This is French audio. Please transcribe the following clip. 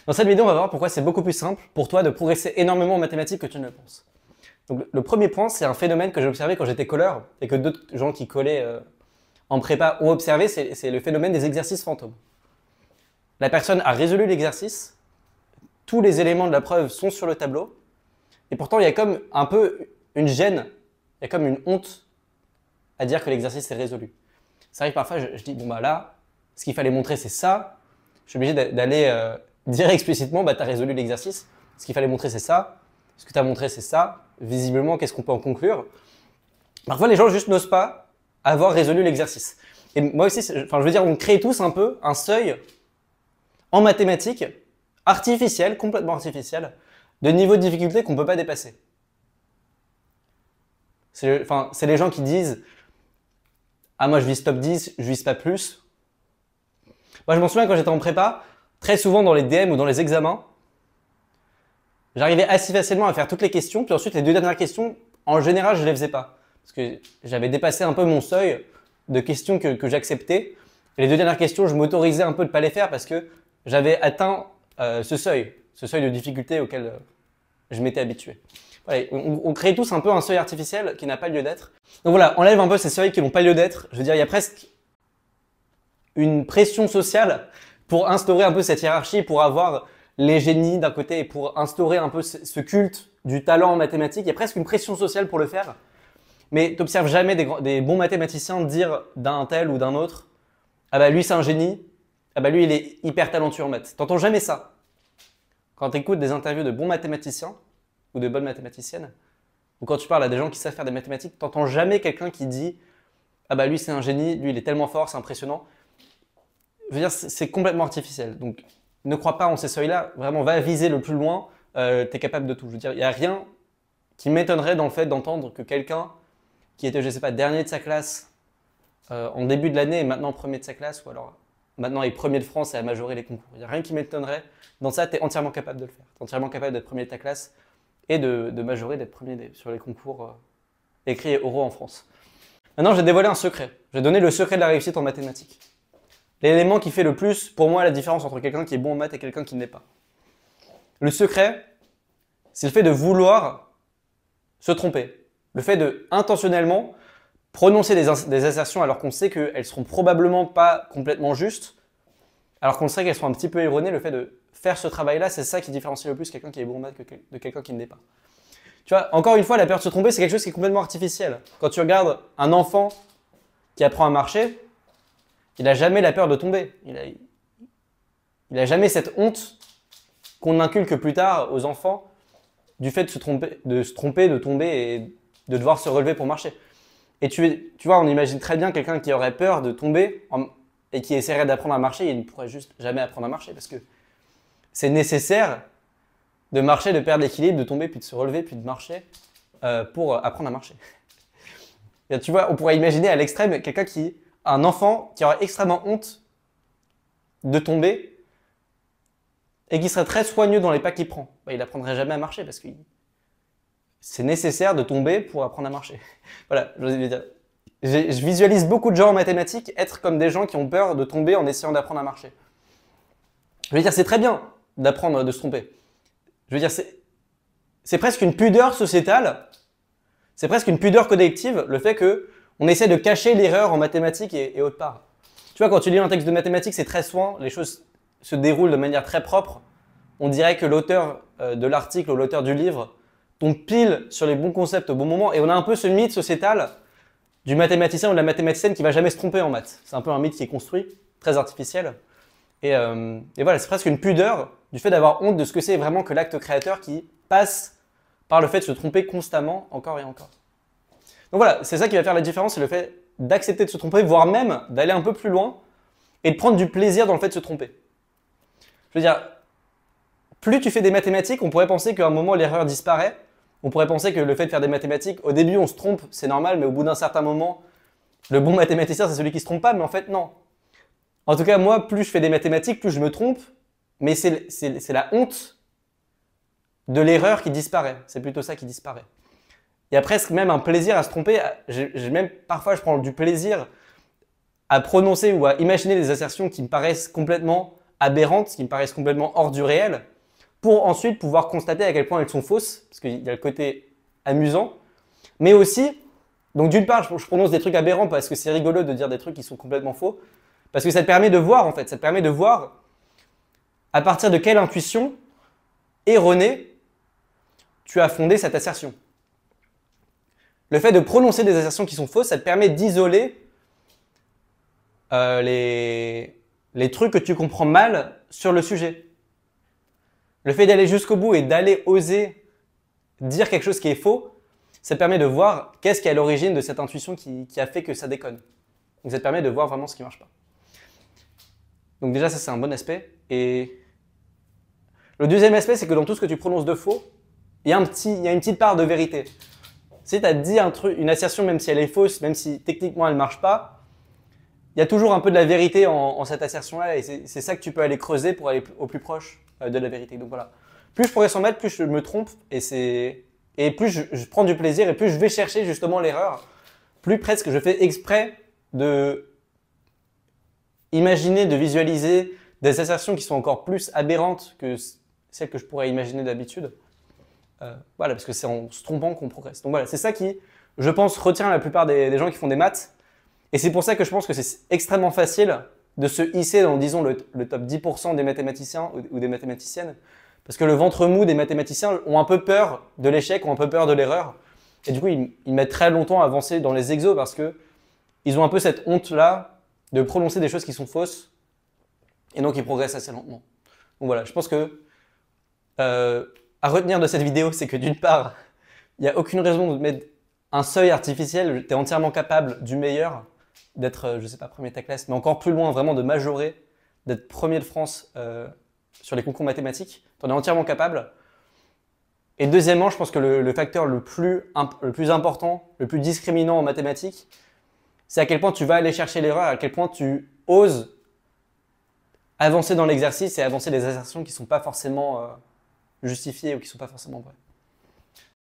Dans cette vidéo, on va voir pourquoi c'est beaucoup plus simple pour toi de progresser énormément en mathématiques que tu ne le penses. Donc, le premier point, c'est un phénomène que j'ai observé quand j'étais colleur et que d'autres gens qui collaient en prépa ont observé, c'est le phénomène des exercices fantômes. La personne a résolu l'exercice, tous les éléments de la preuve sont sur le tableau, et pourtant il y a comme un peu une gêne, il y a comme une honte à dire que l'exercice est résolu. Ça arrive parfois, je dis, bon bah là, ce qu'il fallait montrer c'est ça, je suis obligé d'aller dire explicitement, bah tu as résolu l'exercice, ce qu'il fallait montrer c'est ça, ce que tu as montré c'est ça, visiblement qu'est-ce qu'on peut en conclure. Parfois les gens juste n'osent pas avoir résolu l'exercice. Et moi aussi, enfin je veux dire, on crée tous un peu un seuil en mathématiques artificiel, complètement artificiel, de niveau de difficulté qu'on ne peut pas dépasser. C'est les gens qui disent « Ah moi je vise top 10, je vise pas plus ». Moi je m'en souviens quand j'étais en prépa, très souvent dans les DM ou dans les examens, j'arrivais assez facilement à faire toutes les questions, puis ensuite les deux dernières questions, en général je les faisais pas. Parce que j'avais dépassé un peu mon seuil de questions que j'acceptais. Et les deux dernières questions, je m'autorisais un peu de pas les faire parce que j'avais atteint ce seuil de difficulté auquel je m'étais habitué. Voilà, on crée tous un peu un seuil artificiel qui n'a pas lieu d'être. Donc voilà, enlève un peu ces seuils qui n'ont pas lieu d'être. Je veux dire, il y a presque une pression sociale pour instaurer un peu cette hiérarchie, pour avoir les génies d'un côté et pour instaurer un peu ce culte du talent en mathématiques. Il y a presque une pression sociale pour le faire. Mais tu n'observes jamais des bons mathématiciens dire d'un tel ou d'un autre « Ah bah lui c'est un génie, ah bah lui il est hyper talentueux en maths ». T'entends jamais ça. Quand tu écoutes des interviews de bons mathématiciens ou de bonnes mathématiciennes, ou quand tu parles à des gens qui savent faire des mathématiques, t'entends jamais quelqu'un qui dit « Ah bah lui c'est un génie, lui il est tellement fort, c'est impressionnant ». Je veux dire, c'est complètement artificiel. Donc ne crois pas en ces seuils-là, vraiment va viser le plus loin, tu es capable de tout. Je veux dire, il n'y a rien qui m'étonnerait dans le fait d'entendre que quelqu'un qui était, je sais pas, dernier de sa classe en début de l'année et maintenant premier de sa classe, ou alors maintenant est premier de France et a majoré les concours. Il n'y a rien qui m'étonnerait. Dans ça, tu es entièrement capable de le faire. Tu es entièrement capable d'être premier de ta classe et de majorer, d'être premier sur les concours écrits et oraux en France. Maintenant, j'ai dévoilé un secret. J'ai donné le secret de la réussite en mathématiques. L'élément qui fait le plus, pour moi, la différence entre quelqu'un qui est bon en maths et quelqu'un qui ne l'est pas. Le secret, c'est le fait de vouloir se tromper. Le fait de, intentionnellement, prononcer des assertions alors qu'on sait qu'elles ne seront probablement pas complètement justes, alors qu'on sait qu'elles seront un petit peu erronées. Le fait de faire ce travail-là, c'est ça qui différencie le plus quelqu'un qui est bon en maths de quelqu'un qui ne l'est pas. Tu vois, encore une fois, la peur de se tromper, c'est quelque chose qui est complètement artificiel. Quand tu regardes un enfant qui apprend à marcher, il n'a jamais la peur de tomber. Il n'a jamais cette honte qu'on inculque plus tard aux enfants du fait de se tromper, de tomber et de devoir se relever pour marcher. Et tu vois, on imagine très bien quelqu'un qui aurait peur de tomber et qui essaierait d'apprendre à marcher, et il ne pourrait juste jamais apprendre à marcher parce que c'est nécessaire de marcher, de perdre l'équilibre, de tomber, puis de se relever, puis de marcher pour apprendre à marcher. Et tu vois, on pourrait imaginer à l'extrême un enfant qui aurait extrêmement honte de tomber et qui serait très soigneux dans les pas qu'il prend. Bah, il n'apprendrait jamais à marcher parce que c'est nécessaire de tomber pour apprendre à marcher. Voilà, je visualise beaucoup de gens en mathématiques être comme des gens qui ont peur de tomber en essayant d'apprendre à marcher. Je veux dire, c'est très bien d'apprendre de se tromper. Je veux dire, c'est presque une pudeur sociétale, c'est presque une pudeur collective, le fait qu'on essaie de cacher l'erreur en mathématiques et autre part. Tu vois, quand tu lis un texte de mathématiques, c'est très soin, les choses se déroulent de manière très propre. On dirait que l'auteur de l'article ou l'auteur du livre tombe pile sur les bons concepts au bon moment. Et on a un peu ce mythe sociétal du mathématicien ou de la mathématicienne qui va jamais se tromper en maths. C'est un peu un mythe qui est construit, très artificiel. Et voilà, c'est presque une pudeur du fait d'avoir honte de ce que c'est vraiment que l'acte créateur qui passe par le fait de se tromper constamment, encore et encore. Donc voilà, c'est ça qui va faire la différence, c'est le fait d'accepter de se tromper, voire même d'aller un peu plus loin et de prendre du plaisir dans le fait de se tromper. Je veux dire, plus tu fais des mathématiques, on pourrait penser qu'à un moment l'erreur disparaît. On pourrait penser que le fait de faire des mathématiques, au début on se trompe, c'est normal, mais au bout d'un certain moment, le bon mathématicien c'est celui qui se trompe pas, mais en fait non. En tout cas, moi, plus je fais des mathématiques, plus je me trompe, mais c'est la honte de l'erreur qui disparaît. C'est plutôt ça qui disparaît. Il y a presque même un plaisir à se tromper. Parfois, je prends du plaisir à prononcer ou à imaginer des assertions qui me paraissent complètement aberrantes, qui me paraissent complètement hors du réel, pour ensuite pouvoir constater à quel point elles sont fausses, parce qu'il y a le côté amusant, mais aussi, donc d'une part, je prononce des trucs aberrants parce que c'est rigolo de dire des trucs qui sont complètement faux, parce que ça te permet de voir, en fait, ça te permet de voir à partir de quelle intuition erronée tu as fondé cette assertion. Le fait de prononcer des assertions qui sont fausses, ça te permet d'isoler les trucs que tu comprends mal sur le sujet. Le fait d'aller jusqu'au bout et d'aller oser dire quelque chose qui est faux, ça te permet de voir qu'est-ce qui est à l'origine de cette intuition qui a fait que ça déconne. Donc ça te permet de voir vraiment ce qui ne marche pas. Donc déjà, ça c'est un bon aspect. Et le deuxième aspect, c'est que dans tout ce que tu prononces de faux, il y a une petite part de vérité. Si tu as dit une assertion, même si elle est fausse, même si techniquement elle ne marche pas, il y a toujours un peu de la vérité en cette assertion-là, et c'est ça que tu peux aller creuser pour aller au plus proche de la vérité. Donc voilà. Plus je progresse en maths, plus je me trompe, et plus je prends du plaisir, et plus je vais chercher justement l'erreur, plus presque je fais exprès de imaginer, de visualiser des assertions qui sont encore plus aberrantes que celles que je pourrais imaginer d'habitude. Voilà, parce que c'est en se trompant qu'on progresse. Donc voilà, c'est ça qui, je pense, retient la plupart des gens qui font des maths. Et c'est pour ça que je pense que c'est extrêmement facile de se hisser dans, disons, le top 10% des mathématiciens ou des mathématiciennes. Parce que le ventre mou des mathématiciens ont un peu peur de l'échec, ont un peu peur de l'erreur. Et du coup, ils mettent très longtemps à avancer dans les exos parce qu'ils ont un peu cette honte-là de prononcer des choses qui sont fausses. Et donc, ils progressent assez lentement. Donc voilà, je pense que à retenir de cette vidéo, c'est que d'une part, il n'y a aucune raison de mettre un seuil artificiel. Tu es entièrement capable du meilleur, d'être, je sais pas, premier de ta classe, mais encore plus loin, vraiment de majorer, d'être premier de France sur les concours mathématiques. Tu en es entièrement capable. Et deuxièmement, je pense que le facteur le plus important, le plus discriminant en mathématiques, c'est à quel point tu vas aller chercher l'erreur, à quel point tu oses avancer dans l'exercice et avancer des assertions qui ne sont pas forcément justifiées ou qui ne sont pas forcément vraies.